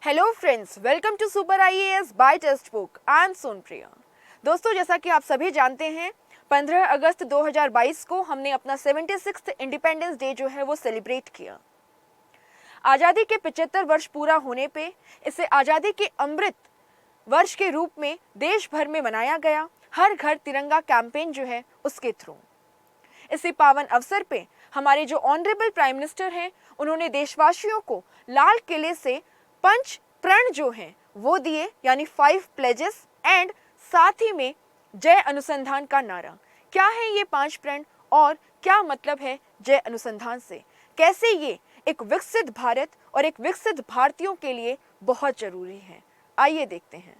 Hello friends, welcome to super IAS by text book. I am Sonpriya. दोस्तों, जैसा कि आप सभी जानते हैं, 15 अगस्त 2022 को हमने अपना 76th इंडिपेंडेंस डे जो है वो सेलिब्रेट किया। आज़ादी के 75 वर्ष पूरा होने पे इसे आज़ादी के अमृत वर्ष के रूप में देश भर में मनाया गया। हर घर तिरंगा कैंपेन जो है उसके थ्रू इसी पावन अवसर पे हमारे जो ऑनरेबल प्राइम मिनिस्टर हैं, उन्होंने देशवासियों को लाल किले से पंच प्रण जो हैं वो दिए, यानी 5 प्लेजेस, एंड साथ ही में जय अनुसंधान का नारा। क्या है ये 5 प्रण और क्या मतलब है जय अनुसंधान से, कैसे ये एक विकसित भारत और एक विकसित भारतीयों के लिए बहुत जरूरी है, आइए देखते हैं।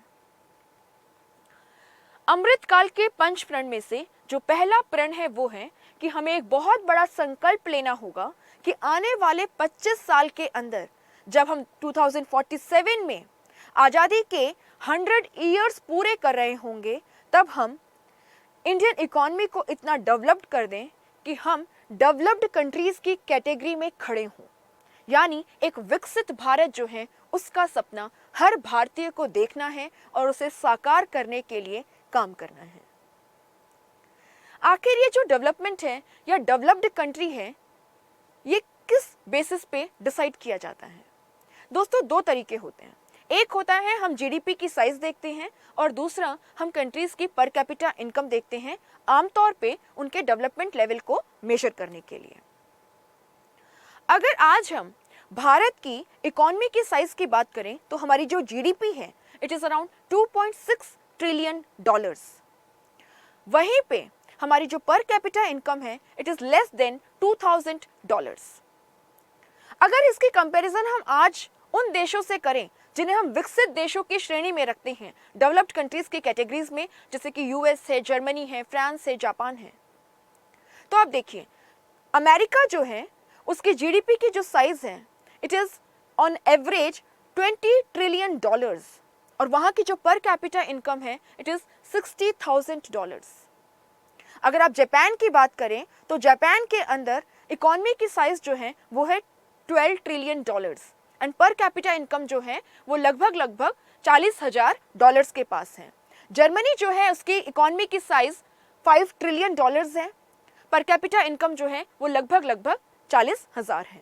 अमृत काल के पंच प्रण में से जो पहला प्रण है वो है कि हमें एक बहुत बड़ा संकल्प लेना होगा कि आने वाले 25 साल के अंदर, जब हम 2047 में आज़ादी के 100 ईयर्स पूरे कर रहे होंगे, तब हम इंडियन इकॉनमी को इतना डेवलप्ड कर दें कि हम डेवलप्ड कंट्रीज की कैटेगरी में खड़े हों। यानी एक विकसित भारत जो है उसका सपना हर भारतीय को देखना है और उसे साकार करने के लिए काम करना है। आखिर ये जो डेवलपमेंट है या डेवलप्ड कंट्री है, ये किस बेसिस पे डिसाइड किया जाता है? दोस्तों, 2 तरीके होते हैं। एक होता है हम जीडीपी की साइज देखते हैं और दूसरा हम कंट्रीज की पर कैपिटा इनकम देखते हैं, आमतौर पे उनके डेवलपमेंट लेवल को मेजर करने के लिए। अगर आज हम भारत की इकोनॉमी की साइज की बात करें तो हमारी जो जीडीपी है it is around 2.6 trillion dollars. वहीं पे हमारी जो पर कैपिटा इनकम है इट इज लेस देन $2000। अगर इसकी कंपैरिजन हम आज उन देशों से करें जिन्हें हम विकसित देशों की श्रेणी में रखते हैं, डेवलप्ड कंट्रीज की कैटेगरीज में, जैसे कि यूएस है, जर्मनी है, फ्रांस है, जापान है, तो आप देखिए अमेरिका जो है उसकी जीडीपी की जो साइज है it is on average $20 trillion और वहां की जो पर कैपिटा इनकम है इट इज $60,000। अगर आप जापान की बात करें तो जापान के अंदर इकोनॉमी की साइज जो है वो है $12 trillion and per capita income जो है वो लगभग $40,000 के पास है। जर्मनी जो है उसकी इकोनॉमी की साइज $5 ट्रिलियन है, पर कैपिटा इनकम जो है वो लगभग 40,000 है।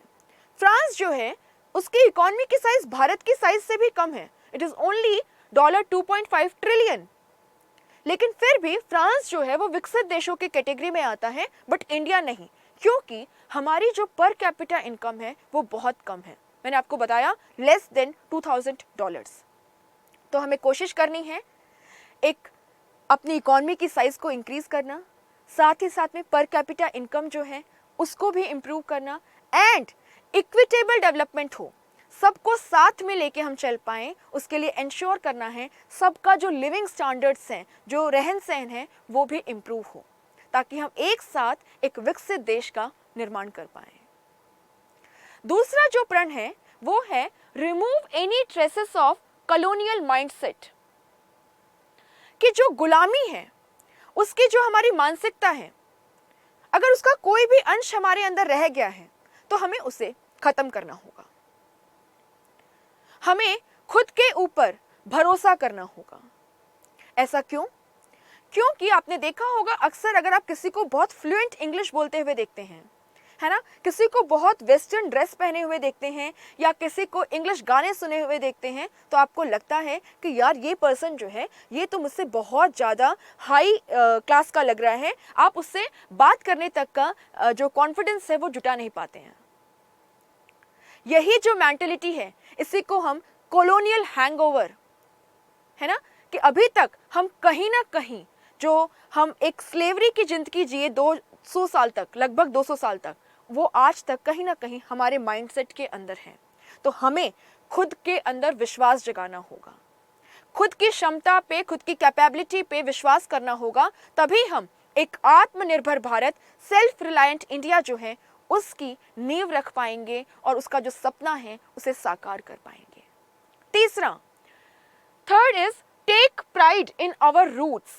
फ्रांस जो है उसकी इकोनॉमी की साइज भारत की साइज से भी कम है, इट इज ओनली $2.5 ट्रिलियन। लेकिन फिर भी फ्रांस जो है वो विकसित देशों की कैटेगरी में आता है, बट इंडिया नहीं, क्योंकि हमारी जो पर कैपिटा इनकम है वो बहुत कम है। मैंने आपको बताया लेस देन $2000। तो हमें कोशिश करनी है एक अपनी इकोनॉमी की साइज को इंक्रीज करना, साथ ही साथ में पर कैपिटा इनकम जो है उसको भी इंप्रूव करना, एंड इक्विटेबल डेवलपमेंट हो, सबको साथ में लेके हम चल पाएं, उसके लिए इंश्योर करना है सबका जो लिविंग स्टैंडर्ड्स हैं, जो रहन सहन है, वो भी इम्प्रूव हो, ताकि हम एक साथ एक विकसित देश का निर्माण कर पाएं। दूसरा जो प्रण है वो है remove any traces of colonial mindset, कि जो गुलामी है उसकी जो हमारी मानसिकता है, अगर उसका कोई भी अंश हमारे अंदर रह गया है तो हमें उसे खत्म करना होगा। हमें खुद के ऊपर भरोसा करना होगा। ऐसा क्यों? क्योंकि आपने देखा होगा अक्सर अगर आप किसी को बहुत फ्लुएंट इंग्लिश बोलते हुए देखते हैं, है ना, किसी को बहुत वेस्टर्न ड्रेस पहने हुए देखते हैं या किसी को इंग्लिश गाने सुने हुए देखते हैं, तो आपको लगता है कि यार ये पर्सन जो है ये तो मुझसे बहुत ज़्यादा हाई क्लास का लग रहा है, आप उससे बात करने तक का जो कॉन्फिडेंस है वो जुटा नहीं पाते हैं। यही जो मेंटलिटी है इसी को हम कॉलोनियल हैंगओवर, है ना, कि अभी तक हम कहीं ना कहीं जो हम एक स्लेवरी की जिंदगी जिए 200 साल तक, लगभग 200 साल तक, वो आज तक कहीं ना कहीं हमारे माइंडसेट के अंदर है। तो हमें खुद के अंदर विश्वास जगाना होगा, खुद की क्षमता पे, खुद की कैपेबिलिटी पे विश्वास करना होगा, तभी हम एक आत्मनिर्भर भारत, सेल्फ रिलायंट इंडिया जो है उसकी नींव रख पाएंगे और उसका जो सपना है उसे साकार कर पाएंगे। तीसरा, third is take pride in our roots.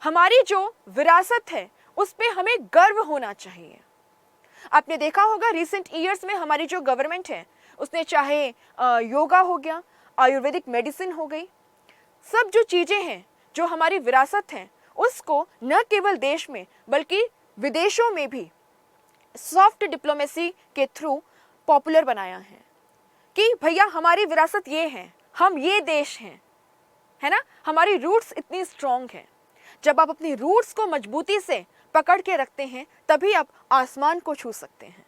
हमारी जो विरासत है उस पे हमें गर्व होना चाहिए। आपने देखा होगा रिसेंट ईयर्स में हमारी जो गवर्नमेंट है उसने चाहे योगा हो गया, आयुर्वेदिक मेडिसिन हो गई, सब जो चीज़ें हैं जो हमारी विरासत हैं उसको न केवल देश में बल्कि विदेशों में भी सॉफ्ट डिप्लोमेसी के थ्रू पॉपुलर बनाया है कि भैया हमारी विरासत ये है, हम ये देश हैं, है ना, हमारी रूट्स इतनी स्ट्रॉन्ग है। जब आप अपनी रूट्स को मजबूती से पकड़ के रखते हैं तभी आप आसमान को छू सकते हैं।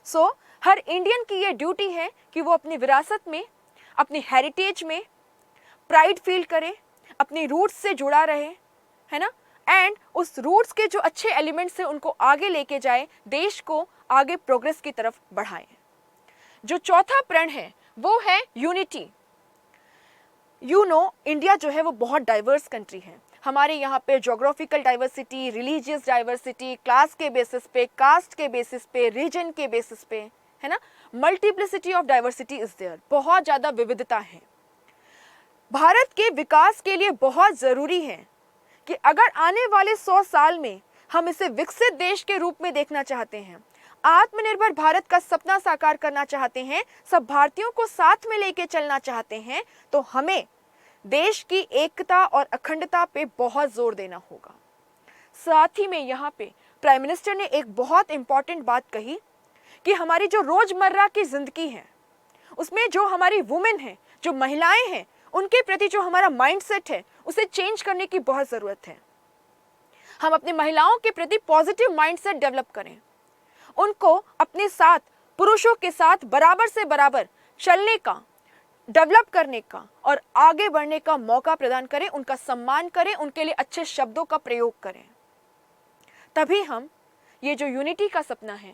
सो हर इंडियन की ये ड्यूटी है कि वो अपनी विरासत में, अपनी हेरिटेज में प्राइड फील करे, अपनी रूट्स से जुड़ा रहे, है ना, एंड उस रूट्स के जो अच्छे एलिमेंट्स हैं उनको आगे लेके जाए, देश को आगे प्रोग्रेस की तरफ बढ़ाए। जो चौथा प्रण है वो है यूनिटी। इंडिया जो है वो बहुत डाइवर्स कंट्री है। हमारे यहाँ पे geographical diversity, religious diversity, class के बेसिस पे, कास्ट के बेसिस पे, रीजन के बेसिस पे, है ना, multiplicity of diversity is there, बहुत ज़्यादा विविधता है। भारत के विकास के लिए बहुत ज़रूरी है कि अगर आने वाले 100 साल में हम इसे विकसित देश के रूप में देखना चाहते हैं, आत्मनिर्भर भारत का सपना साकार करना चाहते हैं, सब भारतीयों को साथ में लेके चलना चाहते हैं, तो हमें देश की एकता और अखंडता पे बहुत जोर देना होगा। साथ ही में यहाँ पे प्राइम मिनिस्टर ने एक बहुत इंपॉर्टेंट बात कही कि हमारी जो रोजमर्रा की जिंदगी है उसमें जो हमारी वुमेन है, जो महिलाएं हैं, उनके प्रति जो हमारा माइंडसेट है उसे चेंज करने की बहुत ज़रूरत है। हम अपनी महिलाओं के प्रति पॉजिटिव माइंडसेट डेवलप करें, उनको अपने साथ, पुरुषों के साथ बराबर से बराबर चलने का, डेवलप करने का और आगे बढ़ने का मौका प्रदान करें, उनका सम्मान करें, उनके लिए अच्छे शब्दों का प्रयोग करें। तभी हम ये जो यूनिटी का सपना है,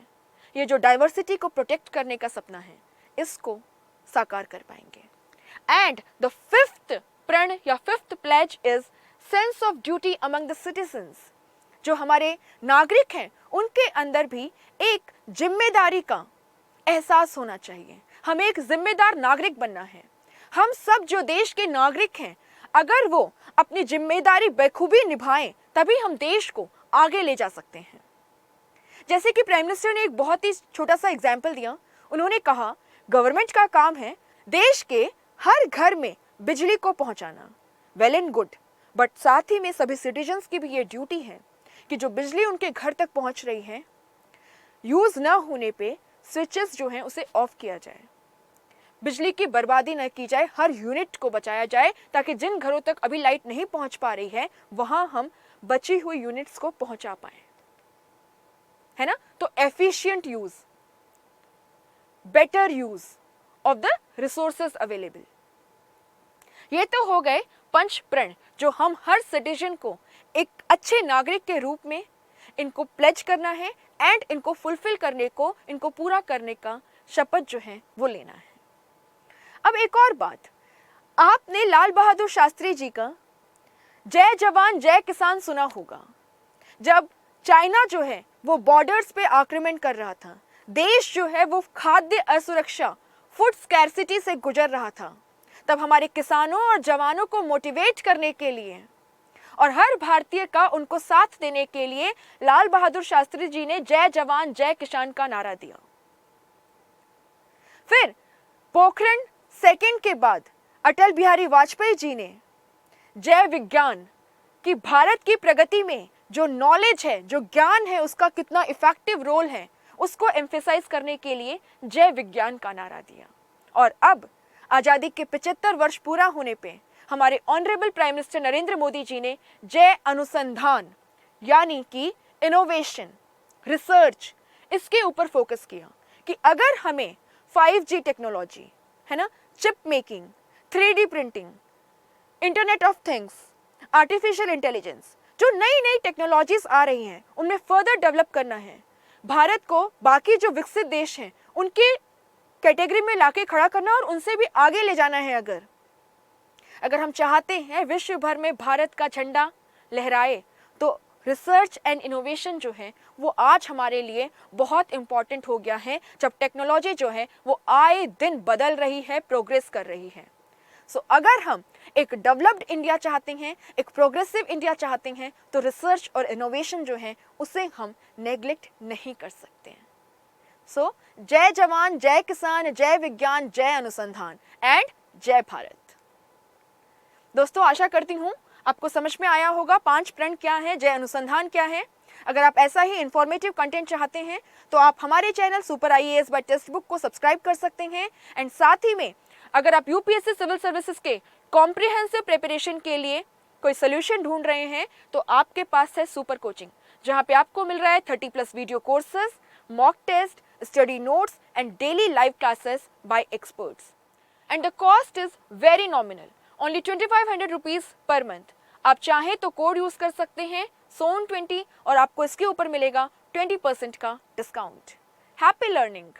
ये जो डाइवर्सिटी को प्रोटेक्ट करने का सपना है, इसको साकार कर पाएंगे। एंड द फिफ्थ प्रण या fifth pledge is sense of duty among the citizens. जो हमारे नागरिक हैं उनके अंदर भी एक जिम्मेदारी का एहसास होना चाहिए। हमें एक जिम्मेदार नागरिक बनना है। हम सब जो देश के नागरिक हैं, अगर वो अपनी जिम्मेदारी बखूबी निभाएं तभी हम देश को आगे ले जा सकते हैं। जैसे कि प्राइम मिनिस्टर ने एक बहुत ही छोटा सा एग्जाम्पल दिया। उन्होंने कहा गवर्नमेंट का काम है देश के हर घर में बिजली को पहुंचाना। वेल एंड गुड, बट साथ ही में सभी सिटीजन्स की भी ये ड्यूटी है कि जो बिजली उनके घर तक पहुंच रही है, यूज न होने पे स्विचेस जो हैं उसे ऑफ किया जाए, बिजली की बर्बादी न की जाए, हर यूनिट को बचाया जाए ताकि जिन घरों तक अभी लाइट नहीं पहुंच पा रही है वहां हम बची हुई यूनिट्स को पहुंचा पाए, है ना। तो efficient use, better use of the resources available, ये तो हो गए पंच प्रण जो हम हर सिटीजन को एक अच्छे नागरिक के रूप में इनको प्लेज करना है एंड इनको फुलफिल करने को, इनको पूरा करने का शपथ जो है वो लेना है। अब एक और बात, आपने लाल बहादुर शास्त्री जी का जय जवान जय किसान सुना होगा। जब चाइना जो है वो बॉर्डर्स पे आक्रमण कर रहा था, देश जो है वो खाद्य असुरक्षा, फूड स्कैर्सिटी से गुजर रहा था, तब हमारे किसानों और जवानों को मोटिवेट करने के लिए और हर भारतीय का उनको साथ देने के लिए लाल बहादुर शास्त्री जी ने जय जवान जय किसान का नारा दिया। फिर पोखरण सेकंड के बाद अटल बिहारी वाजपेयी जी ने जय विज्ञान कि भारत की प्रगति में जो नॉलेज है, जो ज्ञान है, उसका कितना इफेक्टिव रोल है, उसको एम्फेसाइज करने के लिए जय विज्ञान का नारा दिया। और अब आज़ादी के 75 वर्ष पूरा होने पे हमारे honourable prime minister Narendra Modi ji ने जय अनुसंधान यानी कि इनोवेशन, रिसर्च, इसके ऊपर फोकस किया कि अगर हमें 5G टेक्नोलॉजी, है ना, chip making, 3D printing, internet of things, artificial intelligence, जो नई नई टेक्नोलॉजीज आ रही हैं उनमें फर्दर डेवलप करना है, भारत को बाकी जो विकसित देश हैं उनके कैटेगरी में लाके खड़ा करना और उनसे भी आगे ले जाना है। अगर हम चाहते हैं विश्व भर में भारत का झंडा लहराए तो रिसर्च एंड इनोवेशन जो है वो आज हमारे लिए बहुत इम्पॉर्टेंट हो गया है, जब टेक्नोलॉजी जो है वो आए दिन बदल रही है, प्रोग्रेस कर रही है। सो अगर हम एक डेवलप्ड इंडिया चाहते हैं, एक प्रोग्रेसिव इंडिया चाहते हैं, तो रिसर्च और इनोवेशन जो है उसे हम नेग्लेक्ट नहीं कर सकते हैं। सो जय जवान, जय किसान, जय विज्ञान, जय अनुसंधान एंड जय भारत। दोस्तों आशा करती हूँ आपको समझ में आया होगा 5 प्रण क्या है, जय अनुसंधान क्या है। अगर आप ऐसा ही इंफॉर्मेटिव कंटेंट चाहते हैं तो आप हमारे channel super IAS by text book को सब्सक्राइब कर सकते हैं। एंड साथ ही में अगर आप UPSC सिविल सर्विसेज के कॉम्प्रिहेंसिव प्रिपरेशन के लिए कोई सोल्यूशन ढूंढ रहे हैं तो आपके पास है सुपर कोचिंग, जहां पे आपको मिल रहा है 30+ video courses, mock test, study notes and daily live classes by experts. And the cost is very nominal, only 2500 rupees per month. आप चाहें तो कोड यूज कर सकते हैं SON20 और आपको इसके ऊपर मिलेगा 20% का डिस्काउंट। Happy learning.